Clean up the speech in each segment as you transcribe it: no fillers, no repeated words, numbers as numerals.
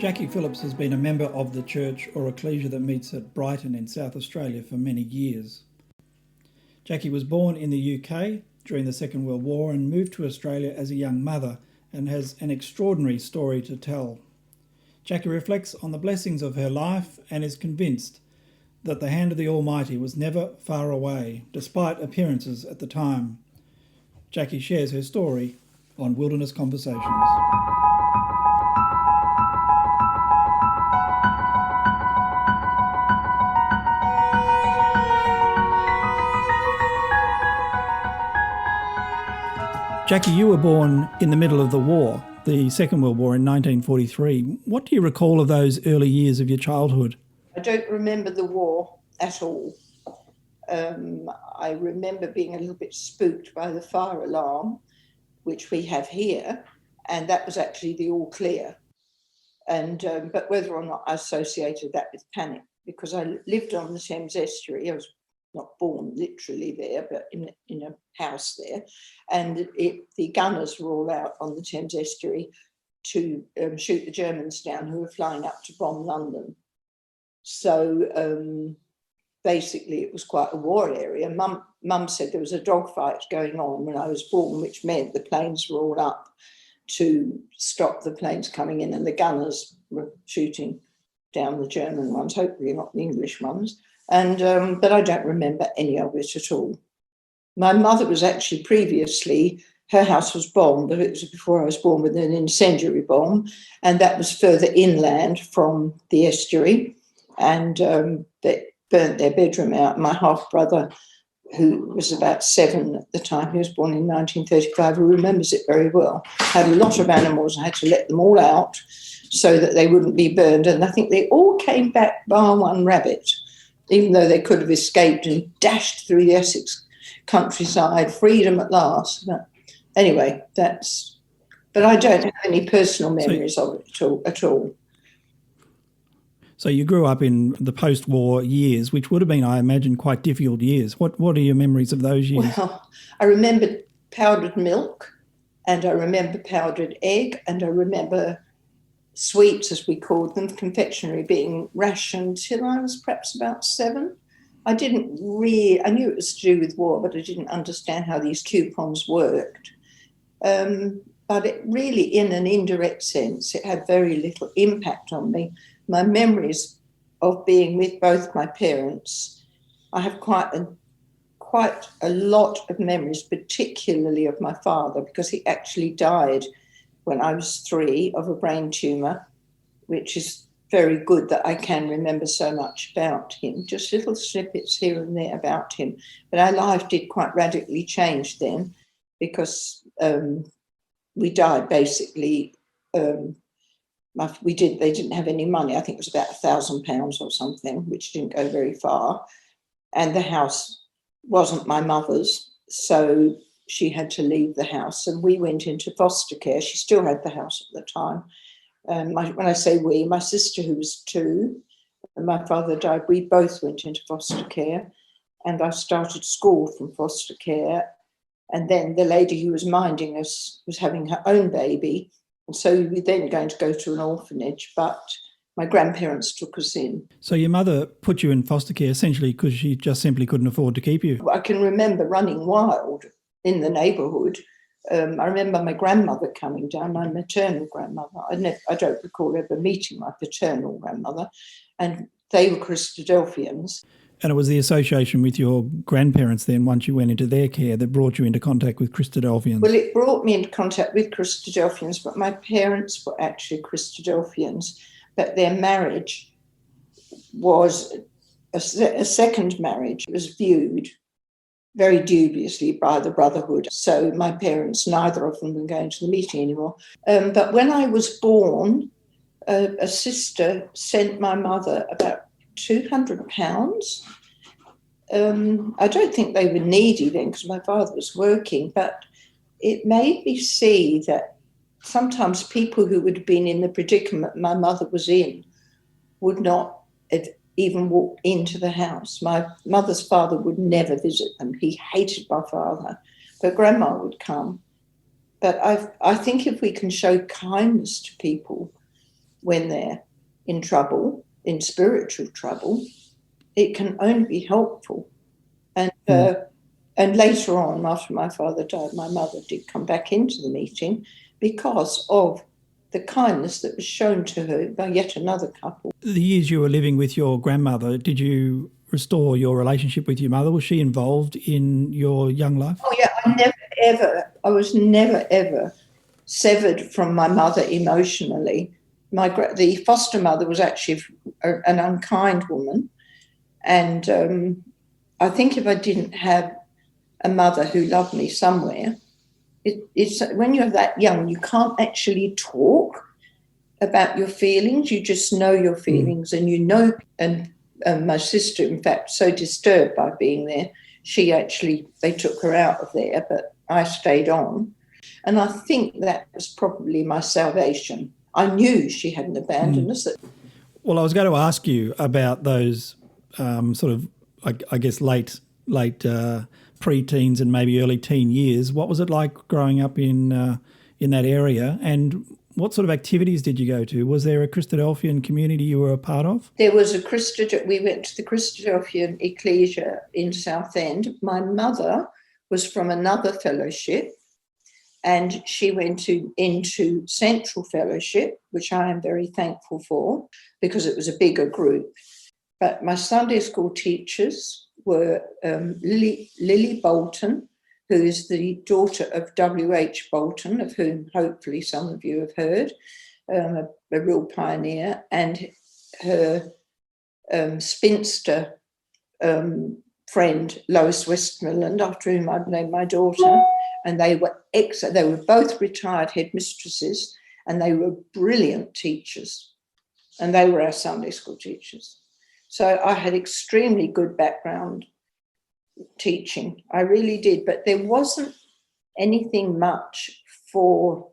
Jacky Philips has been a member of the church or ecclesia that meets at Brighton in South Australia for many years. Jacky was born in the UK during the Second World War and moved to Australia as a young mother and has an extraordinary story to tell. Jacky reflects on the blessings of her life and is convinced that the hand of the Almighty was never far away, despite appearances at the time. Jacky shares her story on Wilderness Conversations. Jacky, you were born in the middle of the war, the Second World War in 1943. What do you recall of those early years of your childhood? I don't remember the war at all. I remember being a little bit spooked by the fire alarm, which we have here, and that was actually the all clear. But whether or not I associated that with panic, because I lived on the Thames estuary. I was not born literally there, but in a house there. And the gunners were all out on the Thames estuary to shoot the Germans down who were flying up to bomb London. So basically it was quite a war area. Mum said there was a dogfight going on when I was born, which meant the planes were all up to stop the planes coming in, and the gunners were shooting down the German ones, hopefully not the English ones. But I don't remember any of it at all. My mother was actually previously, her house was bombed, but it was before I was born, with an incendiary bomb, and that was further inland from the estuary, and they burnt their bedroom out. My half-brother, who was about 7 at the time, he was born in 1935, who remembers it very well, had a lot of animals. I had to let them all out so that they wouldn't be burned, and I think they all came back bar one rabbit, even though they could have escaped and dashed through the Essex countryside, freedom at last. But anyway, but I don't have any personal memories of it at all. So you grew up in the post-war years, which would have been, I imagine, quite difficult years. What are your memories of those years? Well, I remember powdered milk, and I remember powdered egg, and I remember sweets, as we called them, confectionery, being rationed till I was perhaps about 7. I knew it was to do with war, but I didn't understand how these coupons worked. But it really, in an indirect sense, it had very little impact on me. My memories of being with both my parents, I have quite a lot of memories, particularly of my father, because he actually died when I was 3 of a brain tumour, which is very good that I can remember so much about him, just little snippets here and there about him. But our life did quite radically change then, because we died basically. They didn't have any money. I think it was about £1,000 or something, which didn't go very far. And the house wasn't my mother's, so she had to leave the house, and we went into foster care. She still had the house at the time. When I say we, my sister, who was 2, and my father died, we both went into foster care, and I started school from foster care. And then the lady who was minding us was having her own baby, and so we were then going to go to an orphanage, but my grandparents took us in. So your mother put you in foster care essentially because she just simply couldn't afford to keep you? I can remember running wild in the neighbourhood. I remember my grandmother coming down, my maternal grandmother. I don't recall ever meeting my paternal grandmother, and they were Christadelphians. And it was the association with your grandparents then, once you went into their care, that brought you into contact with Christadelphians? Well, it brought me into contact with Christadelphians, but my parents were actually Christadelphians, but their marriage was a second marriage. It was viewed very dubiously by the Brotherhood. So my parents, neither of them were going to the meeting anymore. But when I was born, a sister sent my mother about £200. I don't think they were needy then, because my father was working, but it made me see that sometimes people who would have been in the predicament my mother was in would not even walk into the house. My mother's father would never visit them. He hated my father, but Grandma would come. But I think if we can show kindness to people, when they're in trouble, in spiritual trouble, it can only be helpful. And later on, after my father died, my mother did come back into the meeting because of the kindness that was shown to her by yet another couple. The years you were living with your grandmother, did you restore your relationship with your mother? Was she involved in your young life? Oh, yeah, I was never, ever severed from my mother emotionally. The foster mother was actually an unkind woman. And I think if I didn't have a mother who loved me somewhere, it's when you're that young, you can't actually talk about your feelings. You just know your feelings, and you know. And my sister, in fact, so disturbed by being there, they took her out of there, but I stayed on. And I think that was probably my salvation. I knew she hadn't abandoned us. Well, I was going to ask you about those sort of, I guess, late pre-teens and maybe early teen years. What was it like growing up in that area, and what sort of activities did you go to? Was there a Christadelphian community you were a part of? There was we went to the Christadelphian ecclesia in Southend. My mother was from another fellowship, and she went into Central Fellowship, which I am very thankful for because it was a bigger group. But my Sunday school teachers were Lily Bolton, who is the daughter of W.H. Bolton, of whom hopefully some of you have heard, a real pioneer, and her spinster friend, Lois Westmoreland, after whom I've named my daughter. And they were both retired headmistresses, and they were brilliant teachers. And they were our Sunday school teachers. So I had extremely good background teaching. I really did. But there wasn't anything much for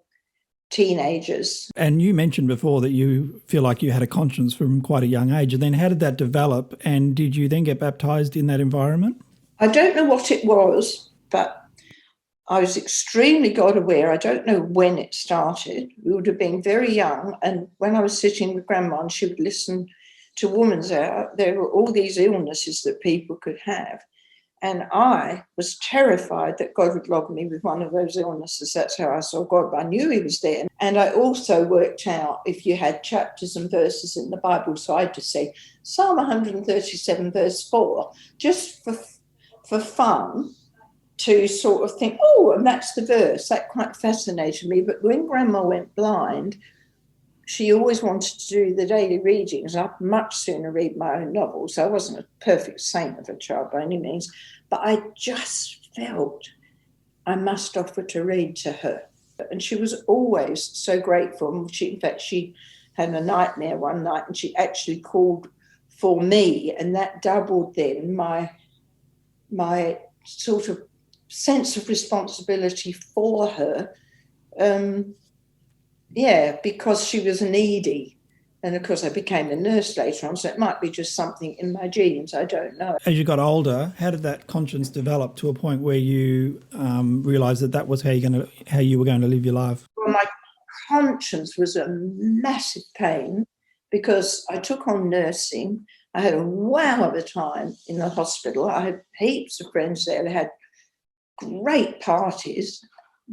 teenagers. And you mentioned before that you feel like you had a conscience from quite a young age. And then how did that develop? And did you then get baptised in that environment? I don't know what it was, but I was extremely God aware. I don't know when it started. We would have been very young. And when I was sitting with Grandma and she would listen to Woman's Hour, there were all these illnesses that people could have. And I was terrified that God would log me with one of those illnesses. That's how I saw God. But I knew he was there. And I also worked out if you had chapters and verses in the Bible. So I just say Psalm 137 verse 4, just for fun, to sort of think, oh, and that's the verse. That quite fascinated me. But when Grandma went blind, she always wanted to do the daily readings. I'd much sooner read my own novels. I wasn't a perfect saint of a child by any means, but I just felt I must offer to read to her. And she was always so grateful. In fact, she had a nightmare one night and she actually called for me, and that doubled then my sort of sense of responsibility for her. Because she was needy. And of course I became a nurse later on, so it might be just something in my genes, I don't know. As you got older, how did that conscience develop to a point where you realised that was how you were going to live your life? Well, my conscience was a massive pain because I took on nursing. I had a wow of a time in the hospital. I had heaps of friends there. They had great parties.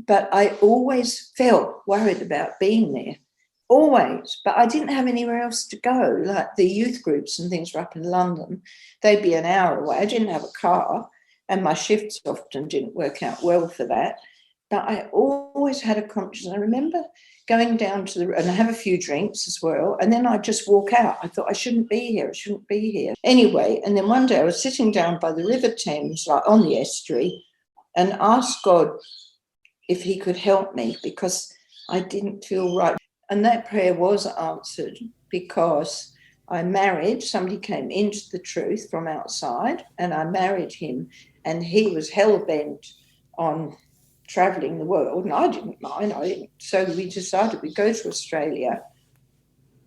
But I always felt worried about being there, always. But I didn't have anywhere else to go. Like the youth groups and things were up in London. They'd be an hour away. I didn't have a car, and my shifts often didn't work out well for that. But I always had a conscience. I remember going down and I have a few drinks as well, and then I'd just walk out. I thought, I shouldn't be here. Anyway, and then one day I was sitting down by the River Thames, like on the estuary, and asked God if he could help me because I didn't feel right. And that prayer was answered because I married, somebody came into the truth from outside, and I married him, and he was hell-bent on travelling the world, and I didn't mind. So we decided we'd go to Australia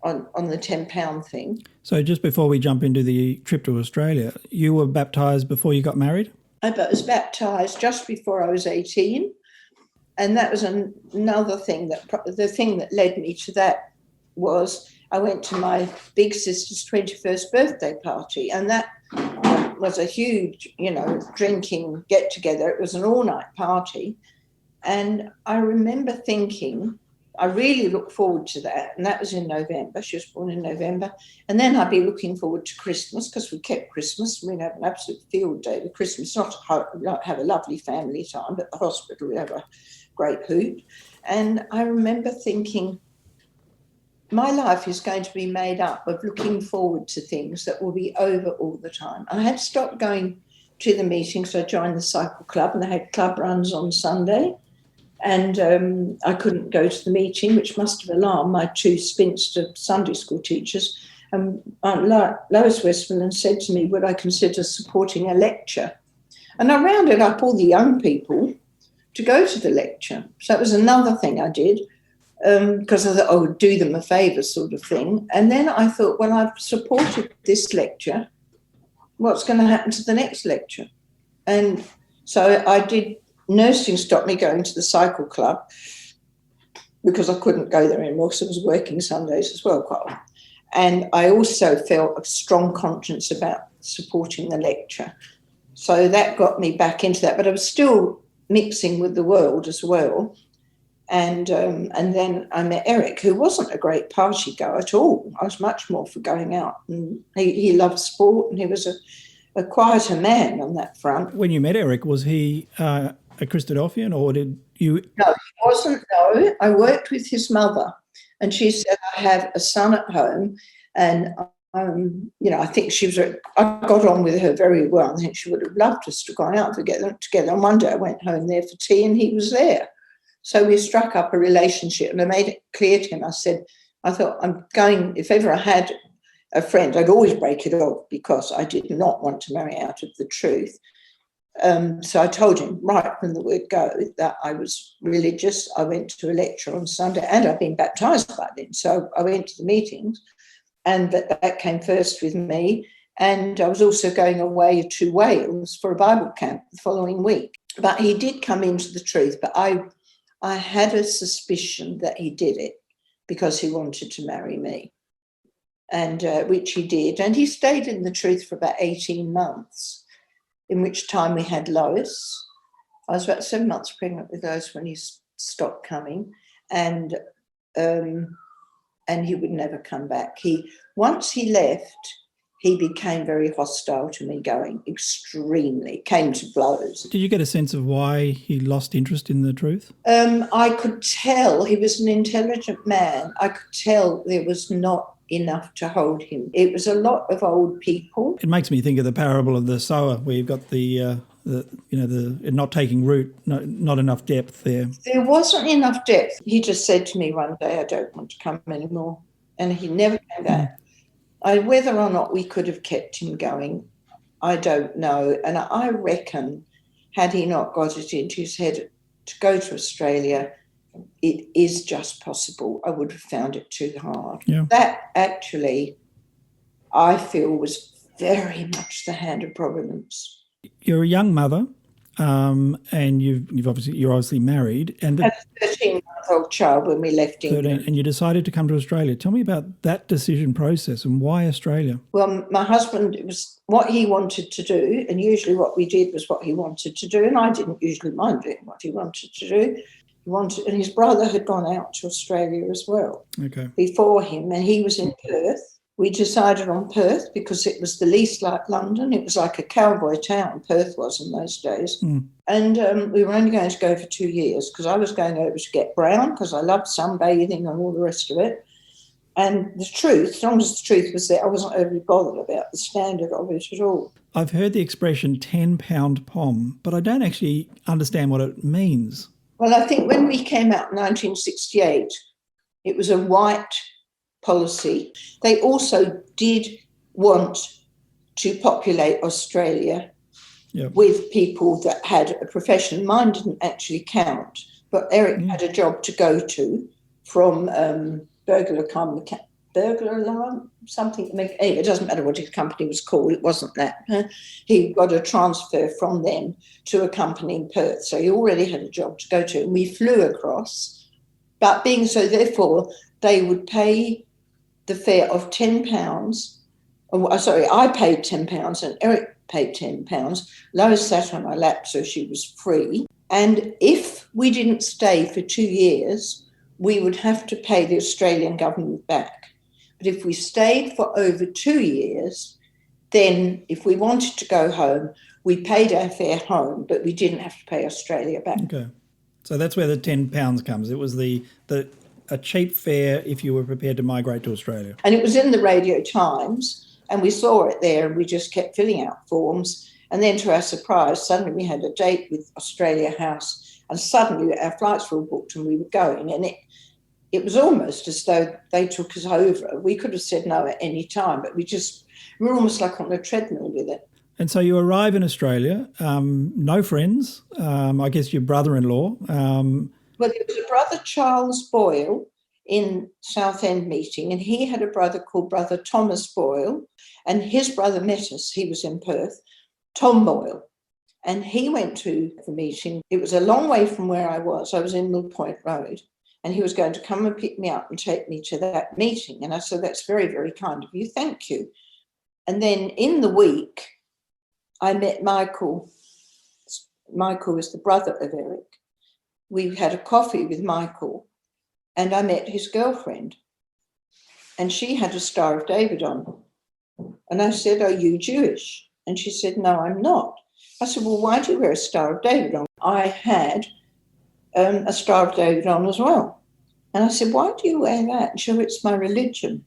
on the £10 thing. So just before we jump into the trip to Australia, you were baptised before you got married? I was baptised just before I was 18. And that was another thing the thing that led me to that was I went to my big sister's 21st birthday party, and that was a huge, drinking get-together. It was an all-night party. And I remember thinking, I really look forward to that. And that was in November. She was born in November. And then I'd be looking forward to Christmas, because we kept Christmas. We'd have an absolute field day with Christmas, not have a lovely family time, but at the hospital we'd have a great hoot. And I remember thinking, my life is going to be made up of looking forward to things that will be over all the time. I had stopped going to the meetings. So I joined the cycle club, and they had club runs on Sunday. And I couldn't go to the meeting, which must have alarmed my two spinster Sunday school teachers. Lois Westmoreland said to me, would I consider supporting a lecture? And I rounded up all the young people to go to the lecture. So it was another thing I did, because I thought I would do them a favour, sort of thing. And then I thought, well, I've supported this lecture. What's going to happen to the next lecture? And so I did. Nursing stopped me going to the cycle club because I couldn't go there anymore, because I was working Sundays as well quite often. And I also felt a strong conscience about supporting the lecture. So that got me back into that. But I was still mixing with the world as well. And then I met Eric, who wasn't a great party goer at all. I was much more for going out. And he loved sport, and he was a quieter man on that front. When you met Eric, was he a Christadelphian, or did you? No, he wasn't. No, I worked with his mother, and she said, I have a son at home, and I think I got on with her very well. I think she would have loved us to go out together. And one day I went home there for tea, and he was there. So we struck up a relationship, and I made it clear to him. I thought, if ever I had a friend, I'd always break it off, because I did not want to marry out of the truth. So I told him right from the word go that I was religious. I went to a lecture on Sunday, and I'd been baptised by then. So I went to the meetings, and that came first with me. And I was also going away to Wales for a Bible camp the following week. But he did come into the truth. But I had a suspicion that he did it because he wanted to marry me, and which he did. And he stayed in the truth for about 18 months. In which time we had Lois. I was about 7 months pregnant with Lois when he stopped coming, and he would never come back. Once he left, he became very hostile to me going, extremely, came to blows. Did you get a sense of why he lost interest in the truth? I could tell he was an intelligent man. I could tell there was not enough to hold him. It was a lot of old people. It makes me think of the parable of the sower, where you've got the not taking root, not enough depth there. There wasn't enough depth. He just said to me one day, I don't want to come anymore. And he never came back. Whether or not we could have kept him going, I don't know. And I reckon, had he not got it into his head to go to Australia, it is just possible. I would have found it too hard. Yeah. That actually, I feel, was very much the hand of Providence. You're a young mother, and you're obviously married, and I had a 13-month-old child when we left England. And you decided to come to Australia. Tell me about that decision process and why Australia. Well, my husband, it was what he wanted to do, and usually what we did was what he wanted to do, and I didn't usually mind doing what he wanted to do. And his brother had gone out to Australia as well before him, and he was in Perth. We decided on Perth because it was the least like London. It was like a cowboy town, Perth was in those days. And we were only going to go for 2 years, because I was going over to get brown, because I loved sunbathing and all the rest of it. And the truth, as long as the truth was there, I wasn't overly bothered about the standard of it at all. I've heard the expression 10-pound pom, but I don't actually understand what it means. Well, I think when we came out in 1968, it was a white policy. They also did want to populate Australia with people that had a profession. Mine didn't actually count, but Eric had a job to go to from burglar alarm, something. Anyway, it doesn't matter what his company was called. It wasn't that. He got a transfer from them to a company in Perth. So he already had a job to go to. And we flew across. But being so, therefore, they would pay the fare of £10. Oh, sorry, I paid £10 and Eric paid £10. Lois sat on my lap, so she was free. And if we didn't stay for 2 years, we would have to pay the Australian government back. But if we stayed for over 2 years, then if we wanted to go home, we paid our fare home, but we didn't have to pay Australia back. Okay. So that's where the £10 comes. It was a cheap fare if you were prepared to migrate to Australia. And it was in the Radio Times, and we saw it there, and we just kept filling out forms. And then to our surprise, suddenly we had a date with Australia House, and suddenly our flights were all booked and we were going. And it was almost as though they took us over. We could have said no at any time, but we were almost like on a treadmill with it. And so you arrive in Australia, no friends, I guess your brother-in-law. Well, there was a brother, Charles Boyle, in Southend meeting, and he had a brother called Brother Thomas Boyle, and his brother met us. He was in Perth, Tom Boyle, and he went to the meeting. It was a long way from where I was. I was in Mill Point Road, and he was going to come and pick me up and take me to that meeting. And I said, that's very, very kind of you. Thank you. And then in the week, I met Michael. Michael was the brother of Eric. We had a coffee with Michael, and I met his girlfriend. And she had a Star of David on. And I said, are you Jewish? And she said, no, I'm not. I said, well, why do you wear a Star of David on? I had a Star of David on as well. And I said, why do you wear that? And she said, it's my religion.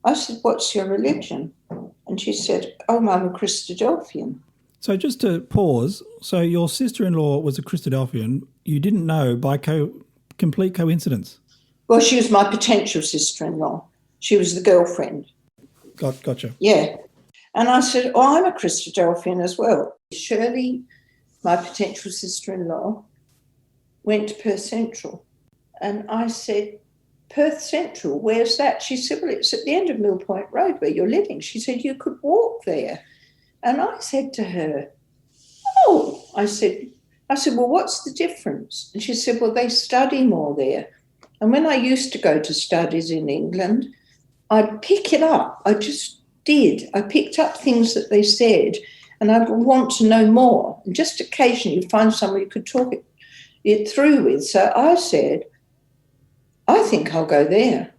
I said, what's your religion? And she said, oh, I'm a Christadelphian. So just to pause, so your sister-in-law was a Christadelphian. You didn't know by complete coincidence? Well, she was my potential sister-in-law. She was the girlfriend. Gotcha. Yeah. And I said, oh, I'm a Christadelphian as well. Shirley, my potential sister-in-law, went to Perth Central. And I said, Perth Central, where's that? She said, well, it's at the end of Mill Point Road where you're living. She said, you could walk there. And I said to her, oh, I said, well, what's the difference? And she said, well, they study more there. And when I used to go to studies in England, I'd pick it up. I just did. I picked up things that they said, and I'd want to know more. And just occasionally you'd find somebody you could talk it through with. So I said, I think I'll go there.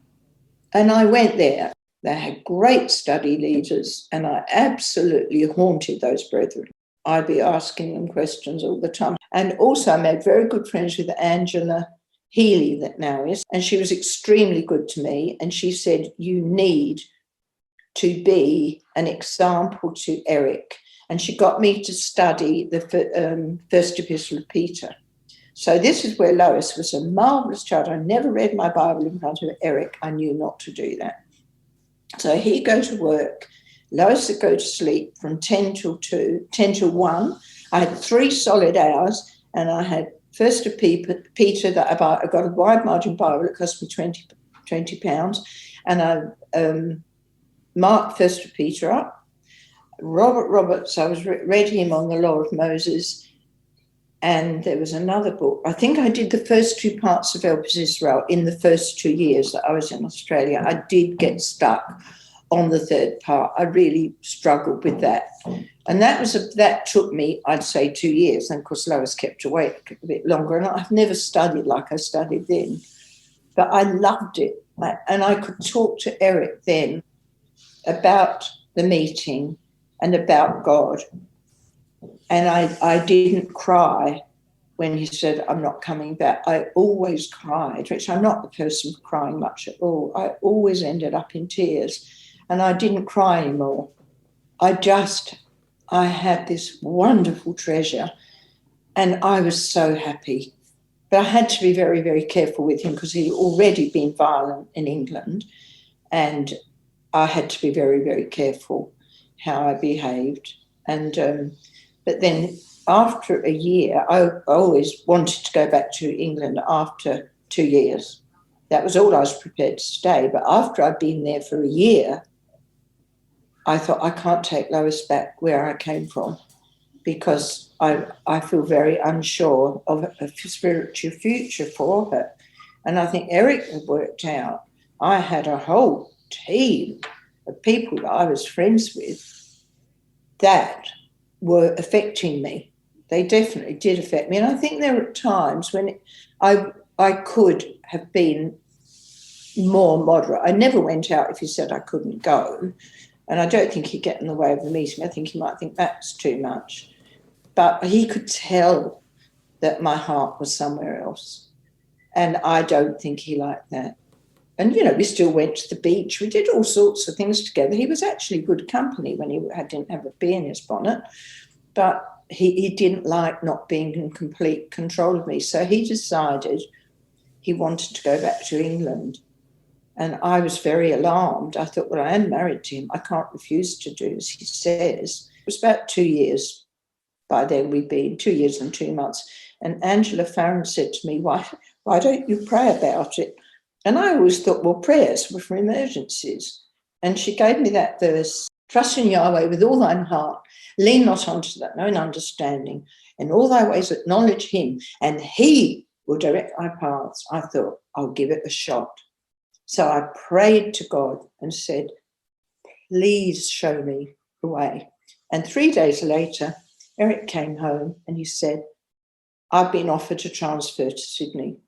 And I went there. They had great study leaders, and I absolutely haunted those brethren. I'd be asking them questions all the time. And also I made very good friends with Angela Healy that now is, and she was extremely good to me. And she said, you need to be an example to Eric. And she got me to study the first epistle of Peter. So this is where Lois was a marvellous child. I never read my Bible in front of Eric. I knew not to do that. So he'd go to work. Lois would go to sleep from 10 till 1. I had 3 solid hours, and I had First of Peter that I got a wide margin Bible. It cost me £20, and I marked First of Peter up. Robert Roberts, I read him on the Law of Moses, and there was another book. I think I did the first 2 parts of Elvis Israel in the first 2 years that I was in Australia. I did get stuck on the 3rd part. I really struggled with that. And that took me, I'd say, 2 years. And of course, Lois kept awake a bit longer. And I've never studied like I studied then. But I loved it. And I could talk to Eric then about the meeting and about God. And I didn't cry when he said, I'm not coming back. I always cried, which I'm not the person for crying much at all. I always ended up in tears. And I didn't cry anymore. I had this wonderful treasure, and I was so happy. But I had to be very, very careful with him because he'd already been violent in England, and I had to be very, very careful how I behaved. And but then after a year, I always wanted to go back to England after 2 years. That was all I was prepared to stay. But after I'd been there for a year, I thought, I can't take Lois back where I came from because I feel very unsure of a spiritual future for her. And I think Eric had worked out. I had a whole team of people that I was friends with that were affecting me. They definitely did affect me. And I think there are times when I could have been more moderate. I never went out if he said I couldn't go. And I don't think he'd get in the way of the meeting. I think he might think that's too much. But he could tell that my heart was somewhere else. And I don't think he liked that. And, we still went to the beach. We did all sorts of things together. He was actually good company when he didn't have a bee in his bonnet. But he didn't like not being in complete control of me. So he decided he wanted to go back to England. And I was very alarmed. I thought, well, I am married to him. I can't refuse to do as he says. It was about 2 years. By then we'd been 2 years and 2 months. And Angela Farron said to me, why don't you pray about it? And I always thought, well, prayers were for emergencies. And she gave me that verse, trust in Yahweh with all thine heart, lean not unto that known understanding, in all thy ways acknowledge him, and he will direct thy paths. I thought, I'll give it a shot. So I prayed to God and said, please show me the way. And 3 days later, Eric came home and he said, I've been offered a transfer to Sydney.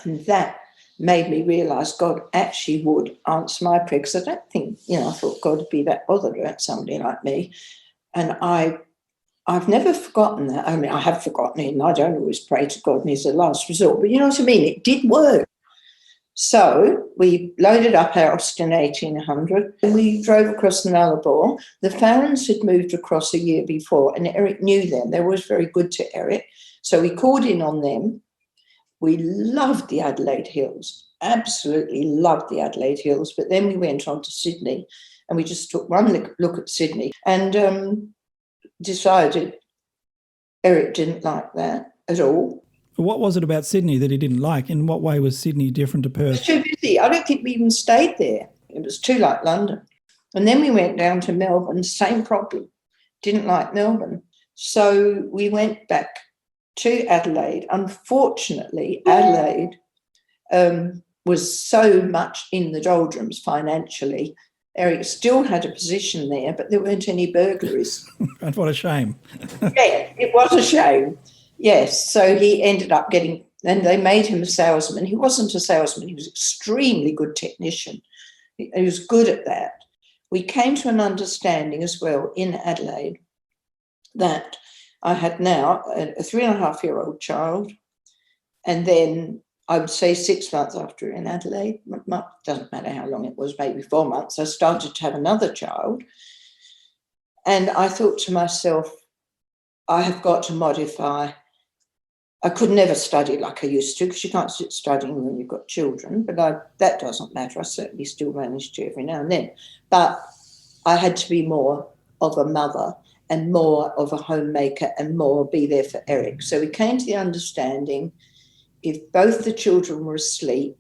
And that made me realise God actually would answer my prayer, because I don't think, I thought God would be that bothered about somebody like me. And I've never forgotten that. I mean, I have forgotten it, and I don't always pray to God and he's a last resort, but you know what I mean? It did work. So we loaded up our Austin 1800 and we drove across the Nullarbor. The Farrons had moved across a year before, and Eric knew them. They were always very good to Eric. So we called in on them. We loved the Adelaide Hills, absolutely loved the Adelaide Hills. But then we went on to Sydney and we just took one look at Sydney and decided Eric didn't like that at all. What was it about Sydney that he didn't like? In what way was Sydney different to Perth? It was too busy. I don't think we even stayed there. It was too like London. And then we went down to Melbourne, same problem. Didn't like Melbourne. So we went back to Adelaide. Unfortunately, Adelaide was so much in the doldrums financially. Eric still had a position there, but there weren't any burglaries. And what a shame. Yeah, it was a shame. Yes, so he ended up getting, and they made him a salesman. He wasn't a salesman. He was an extremely good technician. He was good at that. We came to an understanding as well in Adelaide that I had now a 3.5-year-old child, and then I would say 6 months after in Adelaide, doesn't matter how long it was, maybe 4 months, I started to have another child. And I thought to myself, I have got to modify. I could never study like I used to, because you can't sit studying when you've got children, but that doesn't matter. I certainly still manage to every now and then. But I had to be more of a mother and more of a homemaker and more be there for Eric. So we came to the understanding, if both the children were asleep,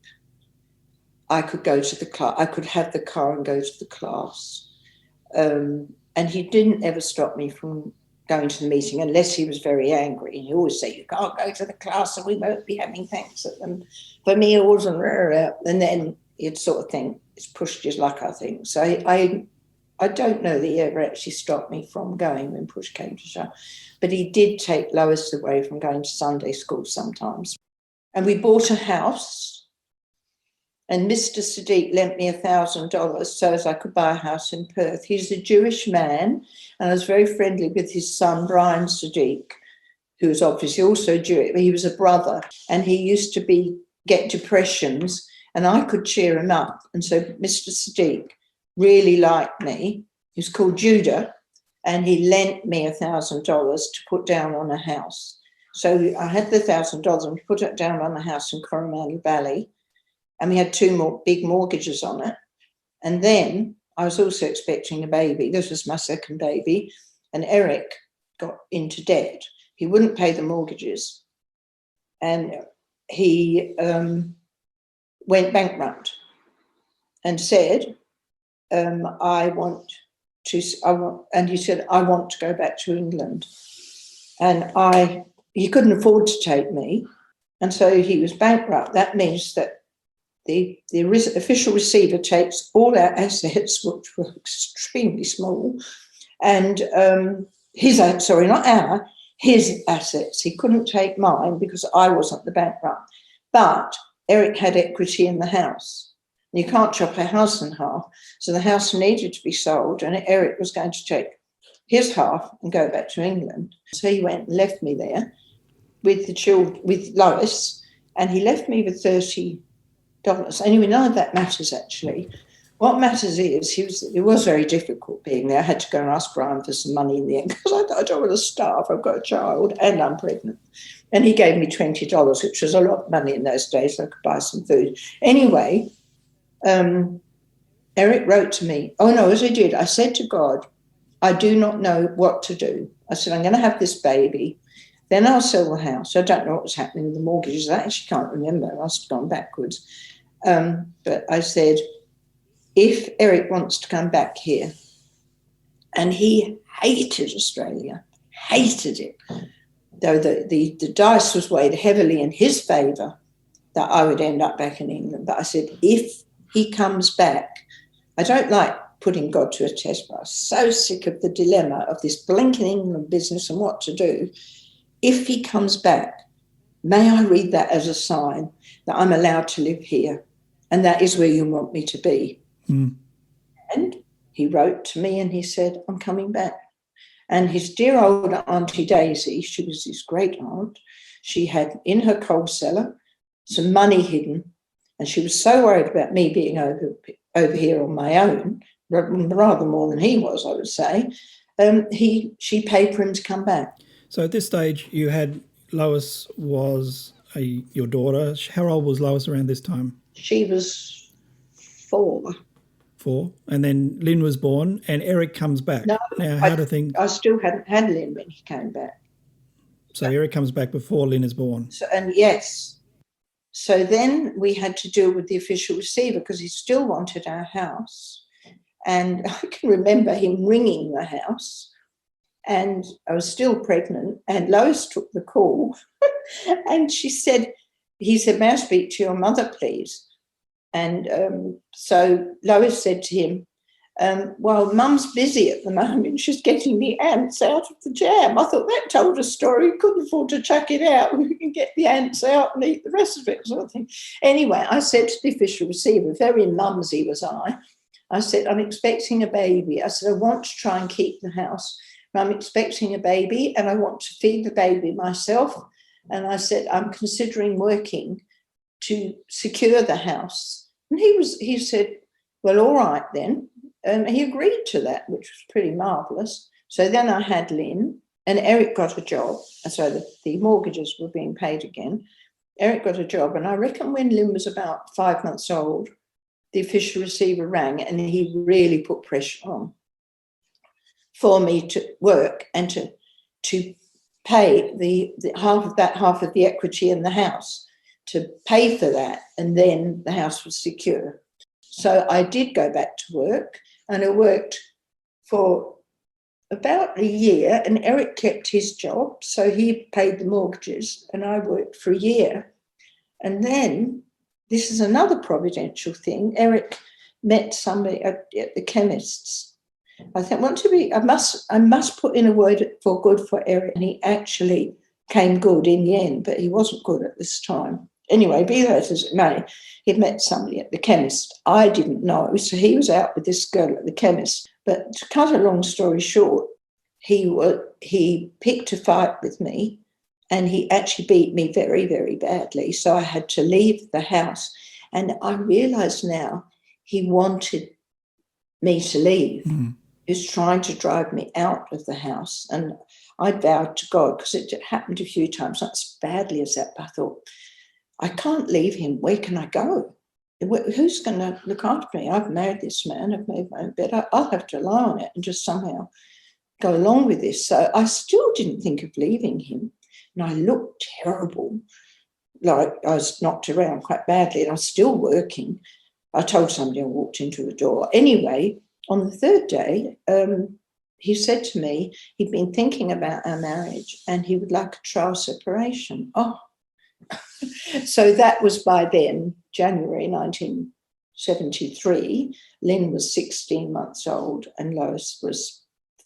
I could go to the class. I could have the car and go to the class. And he didn't ever stop me from going to the meeting unless he was very angry. And he always said, you can't go to the class and we won't be having thanks at them for meals and then he'd sort of think, it's pushed his luck, I think. So I don't know that he ever actually stopped me from going when push came to shove. But he did take Lois away from going to Sunday school sometimes. And we bought a house, and Mr. Sadiq lent me $1,000 so as I could buy a house in Perth. He's a Jewish man, and I was very friendly with his son, Brian Sadiq, who was obviously also Jewish. He was a brother, and he used to get depressions, and I could cheer him up. And so Mr. Sadiq really liked me. He was called Judah, and he lent me $1,000 to put down on a house. So I had the $1,000 and we put it down on a house in Coromandel Valley, and we had 2 more big mortgages on it. And then I was also expecting a baby. This was my second baby, and Eric got into debt. He wouldn't pay the mortgages, and he went bankrupt and said, and he said, I want to go back to England. And he couldn't afford to take me. And so he was bankrupt. That means that official receiver takes all our assets, which were extremely small, and his assets. He couldn't take mine because I wasn't the bankrupt. But Eric had equity in the house. You can't chop a house in half. So the house needed to be sold, and Eric was going to take his half and go back to England. So he went and left me there with the children, with Lois, and he left me with $30. Anyway, none of that matters, actually. What matters is it was very difficult being there. I had to go and ask Brian for some money in the end because I don't want to starve. I've got a child and I'm pregnant. And he gave me $20, which was a lot of money in those days. So I could buy some food. Anyway, Eric wrote to me. Oh, no, as I did, I said to God, I do not know what to do. I said, I'm going to have this baby. Then I'll sell the house. I don't know what was happening with the mortgages. I actually can't remember. I must have gone backwards. But I said, if Eric wants to come back here, and he hated Australia, hated it, though the dice was weighed heavily in his favour that I would end up back in England. But I said, if he comes back, I don't like putting God to a test, but I'm so sick of the dilemma of this blinking England business and what to do. If he comes back, may I read that as a sign that I'm allowed to live here, and that is where you want me to be. Mm. And he wrote to me and he said, I'm coming back. And his dear old Auntie Daisy, she was his great aunt, she had in her coal cellar some money hidden, and she was so worried about me being over here on my own, rather more than he was, I would say, she paid for him to come back. So at this stage, you had Lois was your daughter. How old was Lois around this time? She was 4. 4. And then Lynn was born and Eric comes back. No, now, I still hadn't had Lynn when he came back. So Eric comes back before Lynn is born. Yes. So then we had to deal with the official receiver because he still wanted our house. And I can remember him ringing the house. And I was still pregnant, and Lois took the call, and he said, may I speak to your mother, please? And so Lois said to him, well, Mum's busy at the moment. She's getting the ants out of the jam. I thought that told a story. We couldn't afford to chuck it out. We can get the ants out and eat the rest of it, sort of thing. Anyway, I said to the official receiver, very mumsy was I said, I'm expecting a baby. I said, I want to try and keep the house. I'm expecting a baby and I want to feed the baby myself. And I said, I'm considering working to secure the house. And he said, well, all right then. He agreed to that, which was pretty marvellous. So then I had Lynn, and Eric got a job. So the mortgages were being paid again. Eric got a job, and I reckon when Lynn was about 5 months old, the official receiver rang and he really put pressure on for me to work and to pay the half of the equity in the house, to pay for that, and then the house was secure. So I did go back to work, and I worked for about a year, and Eric kept his job, so he paid the mortgages, and I worked for a year. And then, this is another providential thing, Eric met somebody at the chemist's. I think I must put in a word for good for Eric, and he actually came good in the end, but he wasn't good at this time. Anyway, be that as it may, he'd met somebody at the chemist. I didn't know, so he was out with this girl at the chemist. But to cut a long story short, he picked a fight with me, and he actually beat me very, very badly. So I had to leave the house, and I realise now he wanted me to leave. Mm. He was trying to drive me out of the house, and I vowed to God, because it happened a few times, not as badly as that, but I thought, I can't leave him. Where can I go? Who's going to look after me? I've married this man. I've made my own bed. I'll have to rely on it and just somehow go along with this. So I still didn't think of leaving him. And I looked terrible, like I was knocked around quite badly, and I was still working. I told somebody I walked into the door. Anyway, on the third day, he said to me he'd been thinking about our marriage and he would like a trial separation. Oh, So that was by then, January 1973. Lynn was 16 months old and Lois was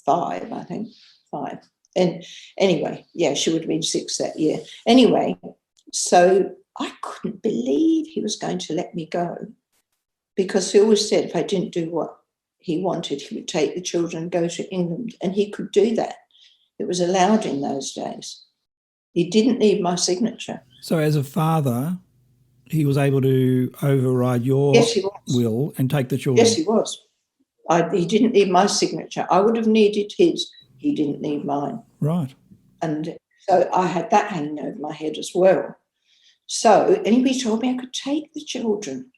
5, I think, 5. And anyway, yeah, she would have been 6 that year. Anyway, so I couldn't believe he was going to let me go, because he always said if I didn't do what he wanted, he would take the children and go to England, and he could do that. It was allowed in those days. He didn't need my signature. So as a father, he was able to override your Yes, he was. will and take the children? Yes, he was. He didn't need my signature. I would have needed his. He didn't need mine. Right. And so I had that hanging over my head as well. So anybody told me I could take the children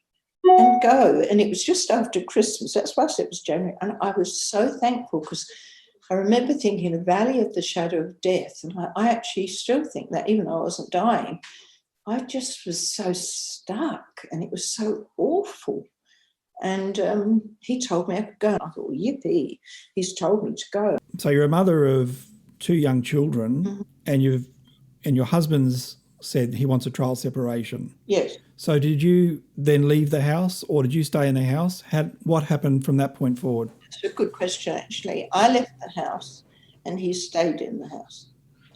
and go. And it was just after Christmas. That's why I said it was January. And I was so thankful, because I remember thinking the valley of the shadow of death. And I actually still think that, even though I wasn't dying, I just was so stuck and it was so awful. And he told me I could go. And I thought, well, yippee, he's told me to go. So you're a mother of 2 young children, Mm-hmm. and your husband's said he wants a trial separation. Yes. So did you then leave the house, or did you stay in the house? What happened from that point forward? It's a good question, actually. I left the house and he stayed in the house.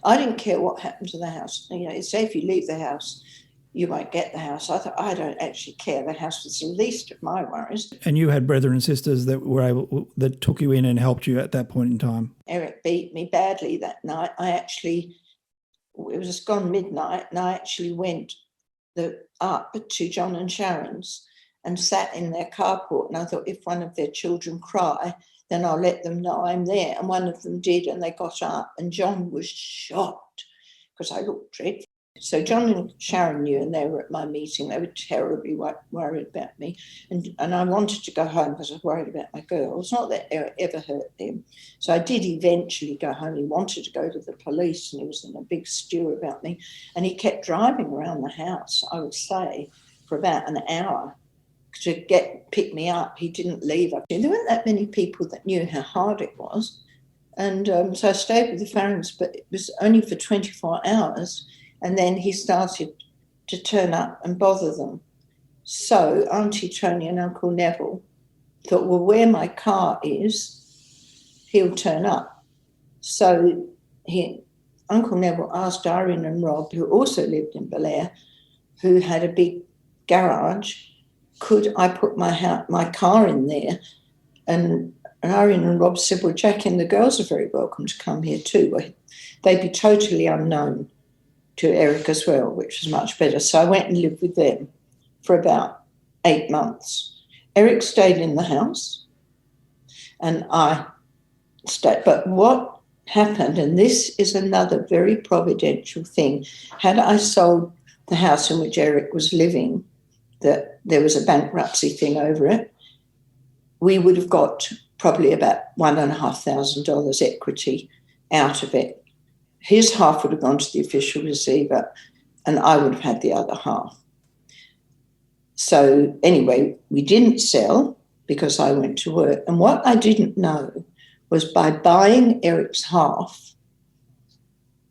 I didn't care what happened to the house. You know, say if you leave the house, you won't get the house. I thought, I don't actually care. The house was the least of my worries. And you had brother and sisters that took you in and helped you at that point in time? Eric beat me badly that night. It was gone midnight, and I actually went up to John and Sharon's and sat in their carport. And I thought, if one of their children cry, then I'll let them know I'm there. And one of them did, and they got up. And John was shocked because I looked dreadful. So John and Sharon knew, and they were at my meeting. They were terribly worried about me. And I wanted to go home because I was worried about my girls. Not that I ever hurt them. So I did eventually go home. He wanted to go to the police, and he was in a big stew about me. And he kept driving around the house, I would say, for about an hour to pick me up. He didn't leave. There weren't that many people that knew how hard it was. And so I stayed with the Farrens, but it was only for 24 hours. And then he started to turn up and bother them. So Auntie Tony and Uncle Neville thought, well, where my car is, he'll turn up. So Uncle Neville asked Irene and Rob, who also lived in Belair, who had a big garage, could I put my car in there? And Irene and Rob said, well, Jacky and the girls are very welcome to come here too. They'd be totally unknown to Eric as well, which was much better. So I went and lived with them for about 8 months. Eric stayed in the house and I stayed. But what happened, and this is another very providential thing, had I sold the house in which Eric was living, that there was a bankruptcy thing over it, we would have got probably about $1,500 equity out of it. His half would have gone to the official receiver and I would have had the other half. So anyway, we didn't sell because I went to work. And what I didn't know was by buying Eric's half,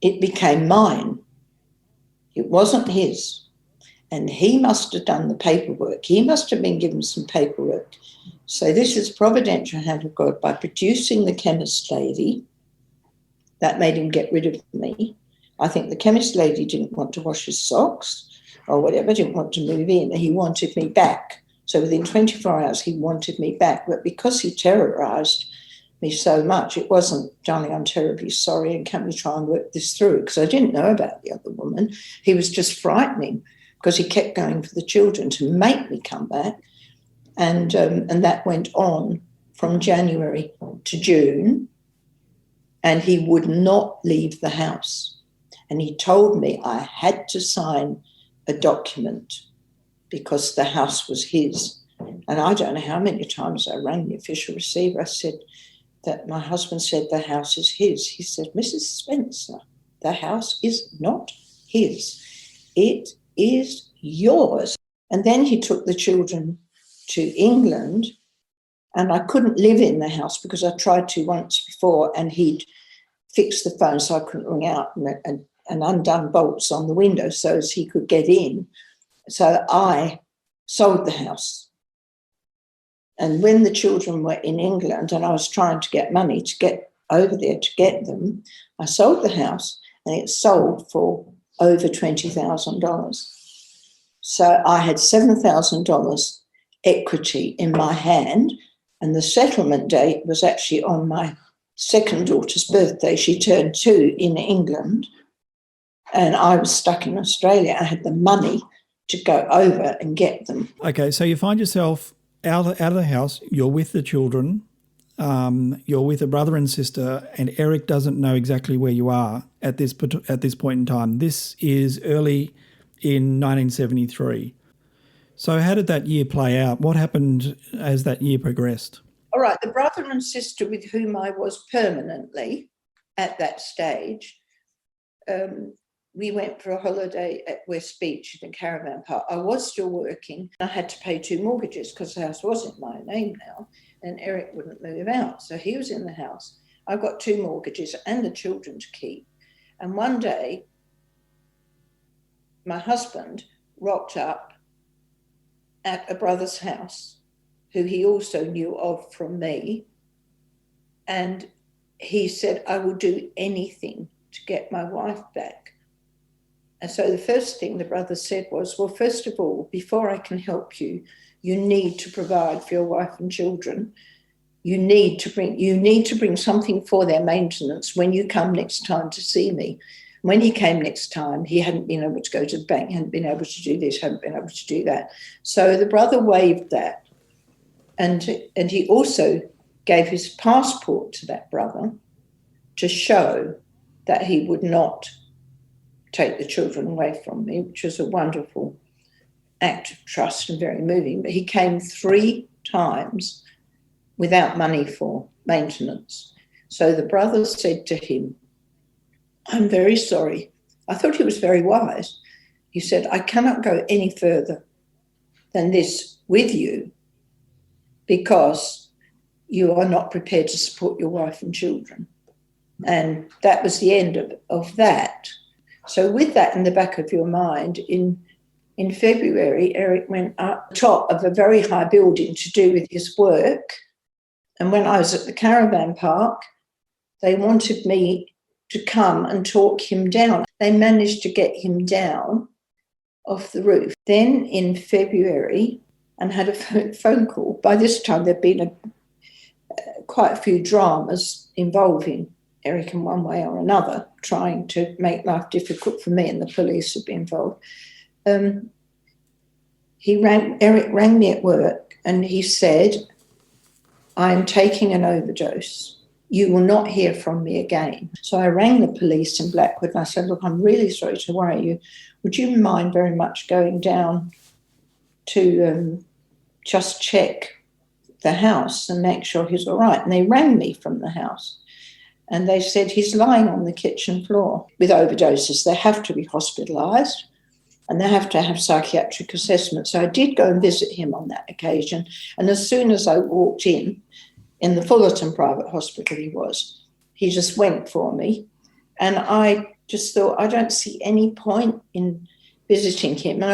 it became mine. It wasn't his. And he must have done the paperwork. He must have been given some paperwork. So this is providential hand of God. By producing the chemist lady, that made him get rid of me. I think the chemist lady didn't want to wash his socks or whatever, didn't want to move in. He wanted me back. So within 24 hours, he wanted me back. But because he terrorised me so much, it wasn't, darling, I'm terribly sorry, and can we try and work this through? Because I didn't know about the other woman. He was just frightening because he kept going for the children to make me come back. And that went on from January to June. And he would not leave the house. And he told me I had to sign a document because the house was his. And I don't know how many times I rang the official receiver. I said that my husband said the house is his. He said, Mrs. Spencer, the house is not his. It is yours. And then he took the children to England. And I couldn't live in the house because I tried to once before and he'd fixed the phone so I couldn't ring out and undone bolts on the window so as he could get in. So I sold the house. And when the children were in England and I was trying to get money to get over there to get them, I sold the house and it sold for over $20,000. So I had $7,000 equity in my hand, and the settlement date was actually on my second daughter's birthday. She turned 2 in England, and I was stuck in Australia. I had the money to go over and get them. Okay, so you find yourself out of the house, you're with the children, you're with a brother and sister, and Eric doesn't know exactly where you are at this point in time. This is early in 1973. So how did that year play out? What happened as that year progressed? All right, the brother and sister with whom I was permanently at that stage, we went for a holiday at West Beach in a caravan park. I was still working. I had to pay 2 mortgages because the house was in my name now, and Eric wouldn't move out. So he was in the house. I've got 2 mortgages and the children to keep. And one day, my husband rocked up at a brother's house, who he also knew of from me. And he said, I will do anything to get my wife back. And so the first thing the brother said was, well, first of all, before I can help you, you need to provide for your wife and children. You need to bring something for their maintenance when you come next time to see me. When he came next time, he hadn't been able to go to the bank, hadn't been able to do this, hadn't been able to do that. So the brother waived that. And he also gave his passport to that brother to show that he would not take the children away from me, which was a wonderful act of trust and very moving. But he came 3 times without money for maintenance. So the brother said to him, I'm very sorry. I thought he was very wise. He said, I cannot go any further than this with you because you are not prepared to support your wife and children. And that was the end of that. So with that in the back of your mind, in February, Eric went up top of a very high building to do with his work. And when I was at the caravan park, they wanted me to come and talk him down. They managed to get him down off the roof. Then in February, and had a phone call. By this time, there'd been quite a few dramas involving Eric in one way or another, trying to make life difficult for me, and the police had been involved. Eric rang me at work and he said, I'm taking an overdose. You will not hear from me again. So I rang the police in Blackwood and I said, look, I'm really sorry to worry you. Would you mind very much going down to just check the house and make sure he's all right? And they rang me from the house and they said, he's lying on the kitchen floor with overdoses. They have to be hospitalised and they have to have psychiatric assessment. So I did go and visit him on that occasion. And as soon as I walked in the Fullerton private hospital he just went for me. And I just thought, I don't see any point in visiting him. And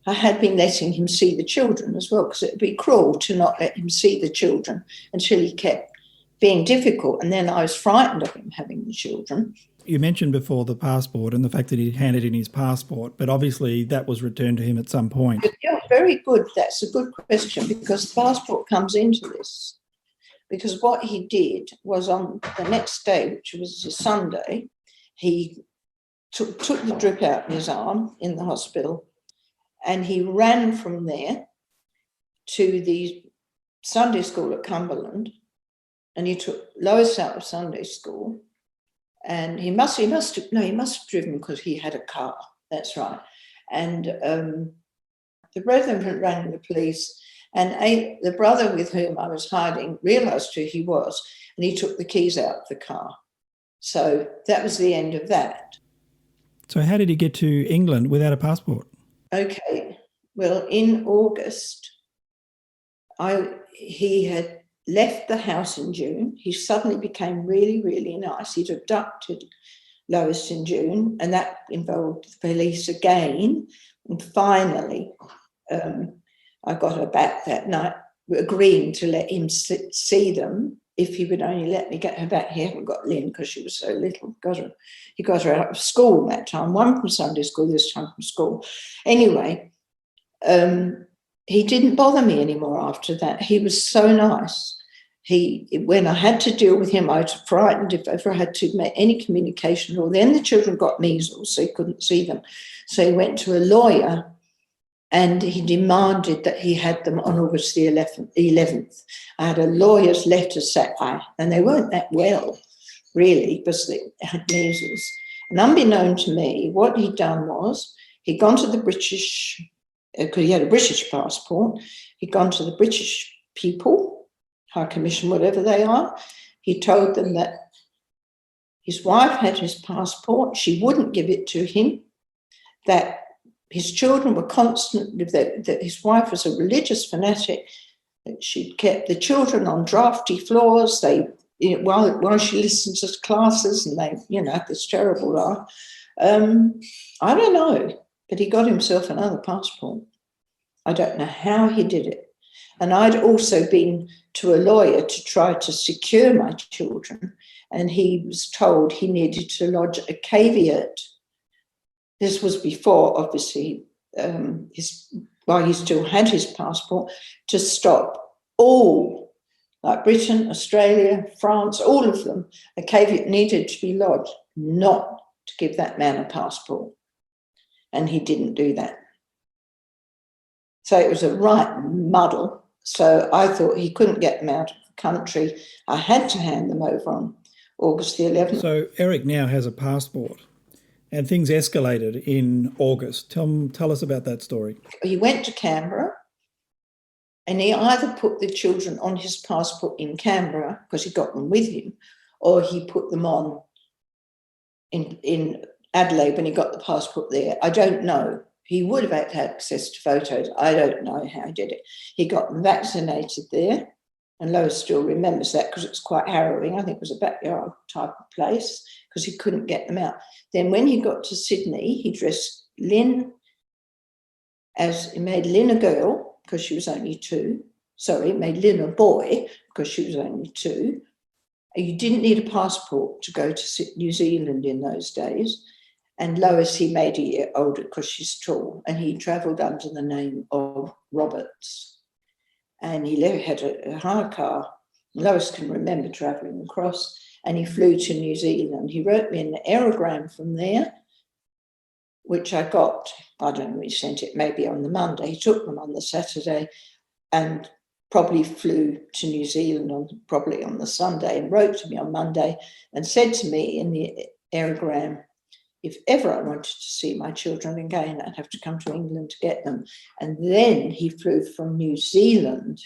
I had been letting him see the children as well, because it would be cruel to not let him see the children until he kept being difficult. And then I was frightened of him having the children. You mentioned before the passport and the fact that he handed in his passport, but obviously that was returned to him at some point. Yeah, very good. That's a good question, because the passport comes into this. Because what he did was on the next day, which was a Sunday, he took the drip out in his arm in the hospital, and he ran from there to the Sunday school at Cumberland, and he took Lois out of Sunday school. And he must have driven because he had a car. That's right. And the brethren rang the police, and the brother with whom I was hiding realised who he was, and he took the keys out of the car. So that was the end of that. So how did he get to England without a passport? Okay. Well, in August, he had left the house in June. He suddenly became really, really nice. He'd abducted Lois in June, and that involved the police again. And finally, I got her back that night, agreeing to let him see them if he would only let me get her back. He hadn't got Lynn because she was so little. He got her out of school that time, one from Sunday school, this time from school. Anyway, he didn't bother me anymore after that. He was so nice. When I had to deal with him, I was frightened if ever I had to make any communication at all. Then the children got measles, so he couldn't see them. So he went to a lawyer and he demanded that he had them on August the 11th. I had a lawyer's letter set by, and they weren't that well, really, because they had measles. And unbeknown to me, what he'd done was he'd gone to the British, because he had a British passport, he'd gone to the British people, High Commission, whatever they are. He told them that his wife had his passport, she wouldn't give it to him, that his children were constant, that his wife was a religious fanatic, that she'd kept the children on drafty floors, while she listened to classes, and they, this terrible laugh. I don't know, but he got himself another passport. I don't know how he did it. And I'd also been to a lawyer to try to secure my children, and he was told he needed to lodge a caveat. This was before, obviously, while he still had his passport, to stop all, like Britain, Australia, France, all of them, a caveat needed to be lodged not to give that man a passport. And he didn't do that. So it was a right muddle. So I thought he couldn't get them out of the country. I had to hand them over on August the 11th. So Eric now has a passport, and things escalated in August. Tell us about that story. He went to Canberra, and he either put the children on his passport in Canberra, because he got them with him, or he put them on in Adelaide when he got the passport there. I don't know. He would have had access to photos. I don't know how he did it. He got them vaccinated there, and Lois still remembers that because it was quite harrowing. I think it was a backyard type of place because he couldn't get them out. Then when he got to Sydney, he dressed Lynn he made Lynn a girl because she was only 2. Sorry, made Lynn a boy because she was only 2. You didn't need a passport to go to New Zealand in those days. And Lois, he made a year older because she's tall, and he travelled under the name of Roberts. And he had a hire car. Lois can remember travelling across, and he flew to New Zealand. He wrote me an aerogram from there, which I got, I don't know, he sent it maybe on the Monday. He took them on the Saturday and probably flew to New Zealand probably on the Sunday, and wrote to me on Monday and said to me in the aerogram, if ever I wanted to see my children again, I'd have to come to England to get them. And then he flew from New Zealand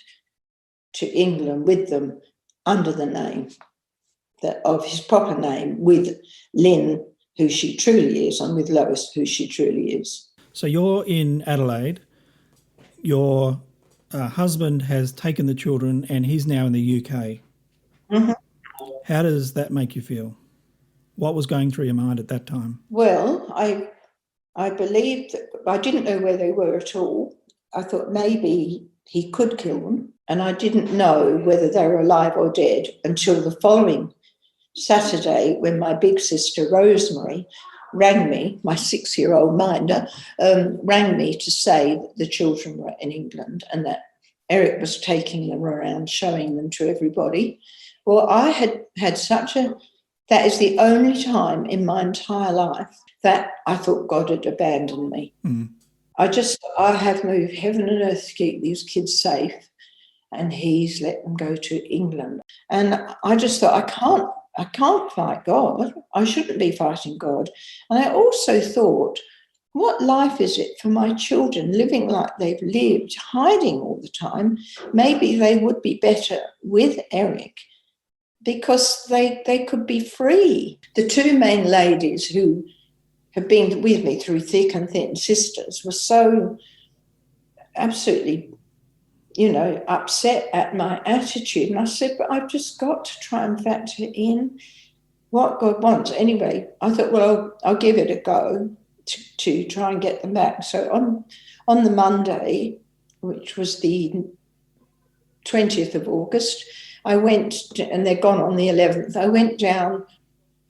to England with them under the name of his proper name, with Lynn, who she truly is, and with Lois, who she truly is. So you're in Adelaide. Your husband has taken the children and he's now in the UK. Mm-hmm. How does that make you feel? What was going through your mind at that time? Well, I believed that I didn't know where they were at all. I thought maybe he could kill them, and I didn't know whether they were alive or dead until the following Saturday, when my big sister Rosemary rang me, my 6-year-old minder, rang me to say that the children were in England and that Eric was taking them around, showing them to everybody. Well, I had that is the only time in my entire life that I thought God had abandoned me. Mm. I have moved heaven and earth to keep these kids safe, and he's let them go to England. And I just thought, I can't fight God. I shouldn't be fighting God. And I also thought, what life is it for my children living like they've lived, hiding all the time? Maybe they would be better with Eric, because they could be free. The 2 main ladies who have been with me through thick and thin, sisters, were so absolutely, upset at my attitude. And I said, but I've just got to try and factor in what God wants. Anyway, I thought, well, I'll give it a go to try and get them back. So on the Monday, which was the 20th of August, I went, and they're gone on the 11th, I went down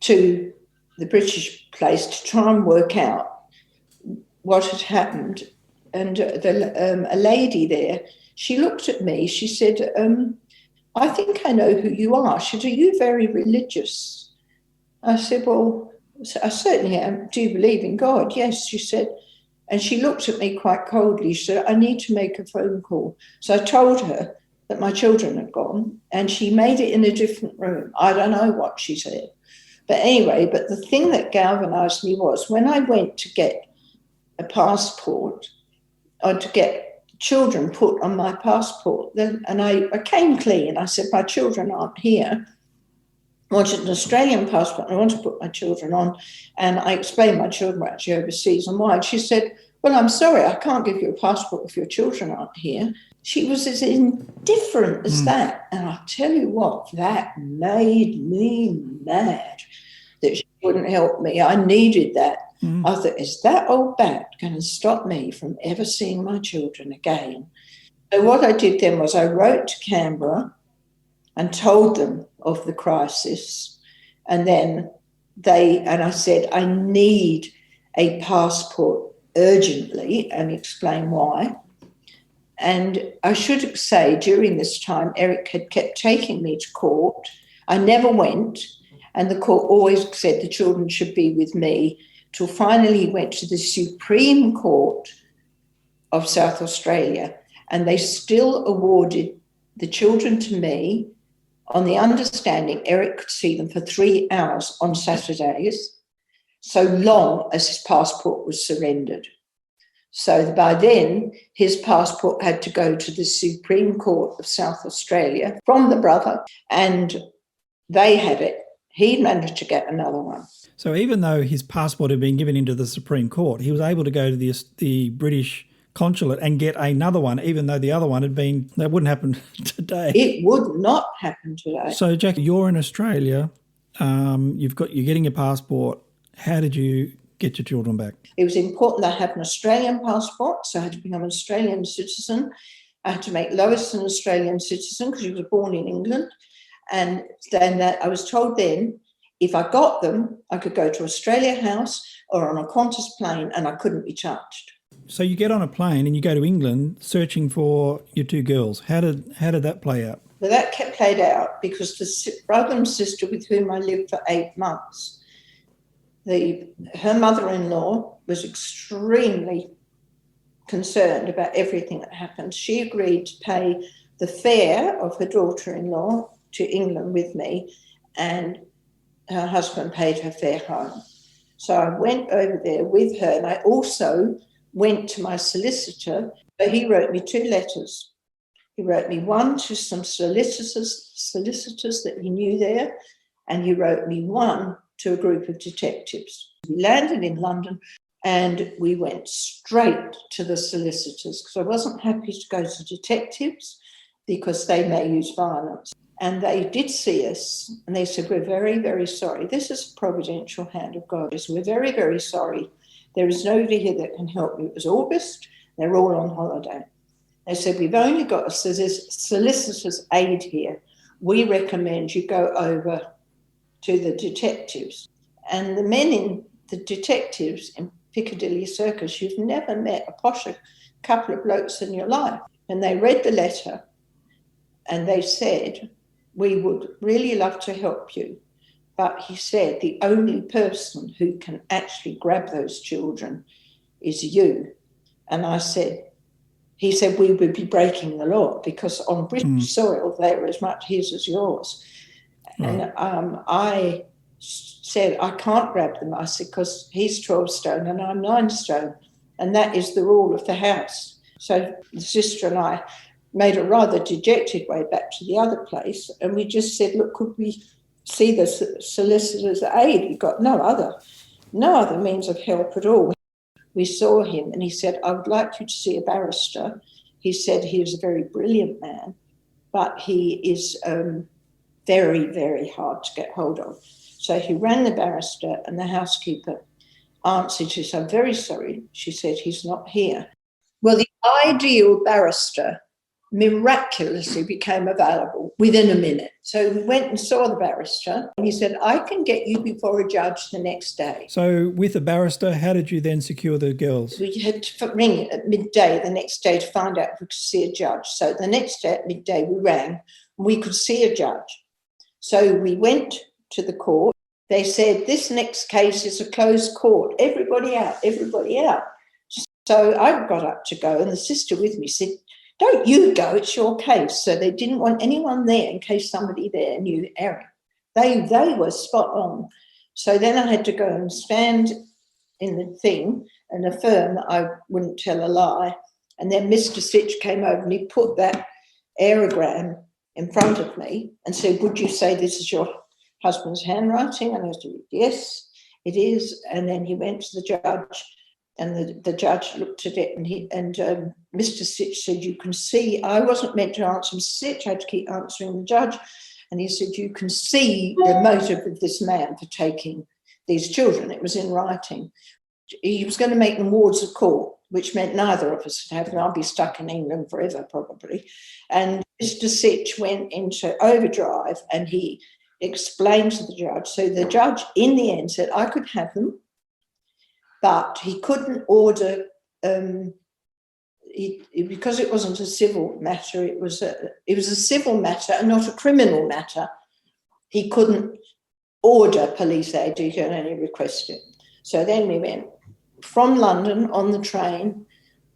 to the British place to try and work out what had happened. And a lady there, she looked at me, she said, I think I know who you are. She said, are you very religious? I said, well, I certainly am. Do you believe in God? Yes, she said. And she looked at me quite coldly. She said, I need to make a phone call. So I told her that my children had gone, and she made it in a different room. I don't know what she said. But anyway, but the thing that galvanized me was when I went to get a passport, or to get children put on my passport, and I came clean. I said, my children aren't here. I wanted an Australian passport. I wanted to put my children on. And I explained my children were actually overseas and why. And she said, well, I'm sorry, I can't give you a passport if your children aren't here. She was as indifferent as that. And I'll tell you what, that made me mad that she wouldn't help me. I needed that. I thought, is that old bat going to stop me from ever seeing my children again? So what I did then was I wrote to Canberra and told them of the crisis. And then I said, I need a passport urgently, and explain why. And I should say, during this time, Eric had kept taking me to court. I never went, and the court always said the children should be with me, till finally he went to the Supreme Court of South Australia, and they still awarded the children to me on the understanding Eric could see them for 3 hours on Saturdays, so long as his passport was surrendered. So by then, his passport had to go to the Supreme Court of South Australia from the brother, and they had it. He managed to get another one. So even though his passport had been given into the Supreme Court, he was able to go to the British consulate and get another one, even though the other one had been, that wouldn't happen today. It would not happen today. So, Jacky, you're in Australia. You're getting your passport. How did you get your children back? It was important that I had an Australian passport, so I had to become an Australian citizen. I had to make Lois an Australian citizen because she was born in England. And then I was told then, if I got them, I could go to Australia House or on a Qantas plane, and I couldn't be charged. So you get on a plane and you go to England searching for your two girls. How did that play out? Well, that kept played out because the brother and sister with whom I lived for 8 months, her mother-in-law was extremely concerned about everything that happened. She agreed to pay the fare of her daughter-in-law to England with me, and her husband paid her fare home. So I went over there with her, and I also went to my solicitor. But he wrote me 2 letters. He wrote me one to some solicitors that he knew there, and he wrote me one to a group of detectives. We landed in London, and we went straight to the solicitors because I wasn't happy to go to detectives because they may use violence. And they did see us, and they said, we're very, very sorry. This is a providential hand of God. So we're very, very sorry. There is nobody here that can help you. It was August. They're all on holiday. They said, we've only got a solicitor's aid here. We recommend you go over to the detectives. And the men in the detectives in Piccadilly Circus, you've never met a posher couple of blokes in your life. And they read the letter, and they said, we would really love to help you. But he said, the only person who can actually grab those children is you. And he said, we would be breaking the law because on British soil, they're as much his as yours. Right. And I said, I can't grab them. I said, because he's 12 stone and I'm 9 stone. And that is the rule of the house. So the sister and I made a rather dejected way back to the other place. And we just said, look, could we see the solicitor's aid? We've got no other means of help at all. We saw him and he said, I would like you to see a barrister. He said he is a very brilliant man, but he is very, very hard to get hold of. So he rang the barrister, and the housekeeper answered. She said, "I'm very sorry." She said, "He's not here." Well, the ideal barrister miraculously became available within a minute. So we went and saw the barrister, and he said, "I can get you before a judge the next day." So with a barrister, how did you then secure the girls? We had to ring at midday the next day to find out if we could see a judge. So the next day at midday we rang, and we could see a judge. So we went to the court. They said, "This next case is a closed court. Everybody out, everybody out." So I got up to go, and the sister with me said, "Don't you go, it's your case." So they didn't want anyone there in case somebody there knew Eric. They were spot on. So then I had to go and stand in the thing and affirm that I wouldn't tell a lie. And then Mr. Sitch came over and he put that aerogram in front of me and said, "Would you say this is your husband's handwriting?" And I said, "Yes, it is." And then he went to the judge, and the judge looked at it, and Mr. Sitch said, "You can see," I wasn't meant to answer Mr. Sitch, I had to keep answering the judge, and he said, "You can see the motive of this man for taking these children." It was in writing. He was going to make them wards of court, which meant neither of us would have them. I'll be stuck in England forever, probably. And Mr. Sitch went into overdrive, and he explained to the judge. So the judge, in the end, said I could have them, but he couldn't order, because it wasn't a civil matter, it was a civil matter and not a criminal matter. He couldn't order police aid, he could only request it. So then we went from London on the train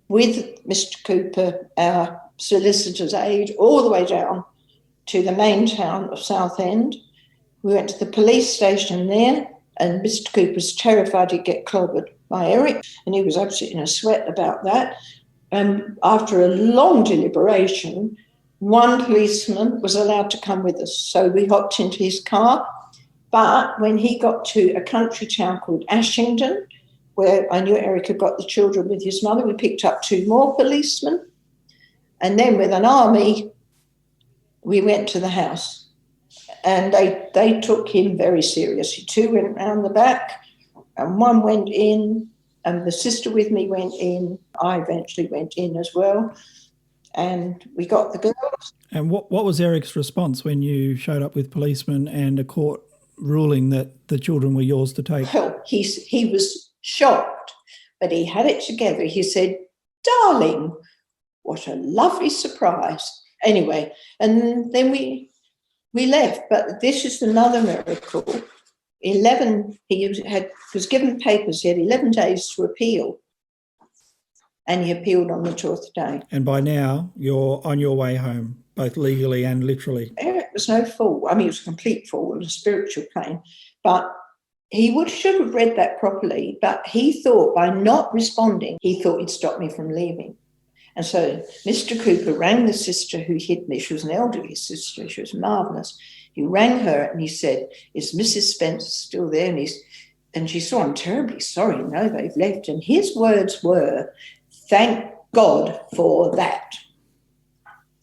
with Mr. Cooper, our solicitor's aide, all the way down to the main town of Southend. We went to the police station there, and Mr. Cooper was terrified he'd get clobbered by Eric, and he was absolutely in a sweat about that. And after a long deliberation, one policeman was allowed to come with us. So we hopped into his car. But when he got to a country town called Ashington, where I knew Eric had got the children with his mother, we picked up 2 more policemen. And then with an army, we went to the house. And they took him very seriously. 2 went round the back, and 1 went in, and the sister with me went in. I eventually went in as well, and we got the girls. And what was Eric's response when you showed up with policemen and a court ruling that the children were yours to take? Well, he was shocked, but he had it together. He said, "Darling, what a lovely surprise." Anyway, and then we left, but this is another miracle. He was given papers. He had 11 days to appeal, and he appealed on the 12th day. And by now, you're on your way home, both legally and literally. Eric was no fool. I mean, he was a complete fool on a spiritual plane, but he should have read that properly, but he thought by not responding, he thought he'd stop me from leaving. And so Mr. Cooper rang the sister who hid me. She was an elderly sister. She was marvellous. He rang her and he said, "Is Mrs. Spencer still there?" And she said, "I'm terribly sorry. No, they've left." And his words were, "Thank God for that."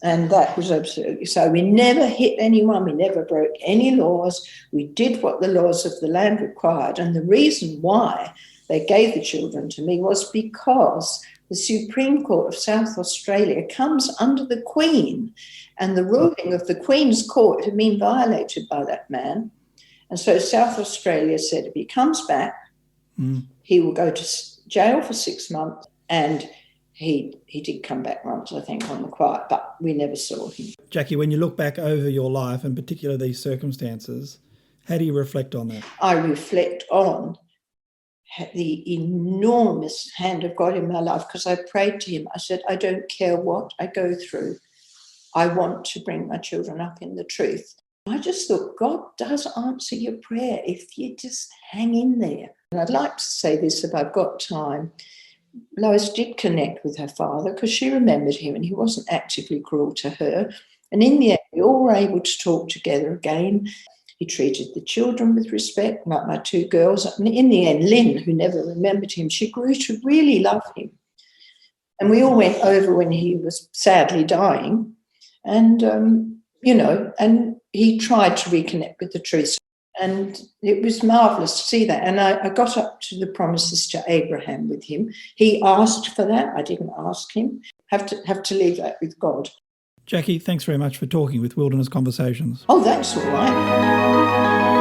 And that was absolutely so. We never hit anyone. We never broke any laws. We did what the laws of the land required. And the reason why they gave the children to me was because the Supreme Court of South Australia comes under the Queen, and the ruling of the Queen's Court had been violated by that man. And so South Australia said if he comes back, he will go to jail for 6 months. And he did come back once, I think, on the quiet, but we never saw him. Jacky, when you look back over your life, and particularly these circumstances, how do you reflect on that? I reflect on the enormous hand of God in my life, because I prayed to him. I said, "I don't care what I go through. I want to bring my children up in the truth." I just thought, God does answer your prayer if you just hang in there. And I'd like to say this if I've got time. Lois did connect with her father because she remembered him, and he wasn't actively cruel to her. And in the end, we all were able to talk together again. He treated the children with respect, like my 2 girls. And in the end, Lynn, who never remembered him, she grew to really love him. And we all went over when he was sadly dying. And and he tried to reconnect with the truth. And it was marvellous to see that. And I got up to the promises to Abraham with him. He asked for that. I didn't ask him. Have to leave that with God. Jacky, thanks very much for talking with Wilderness Conversations. Oh, that's all right.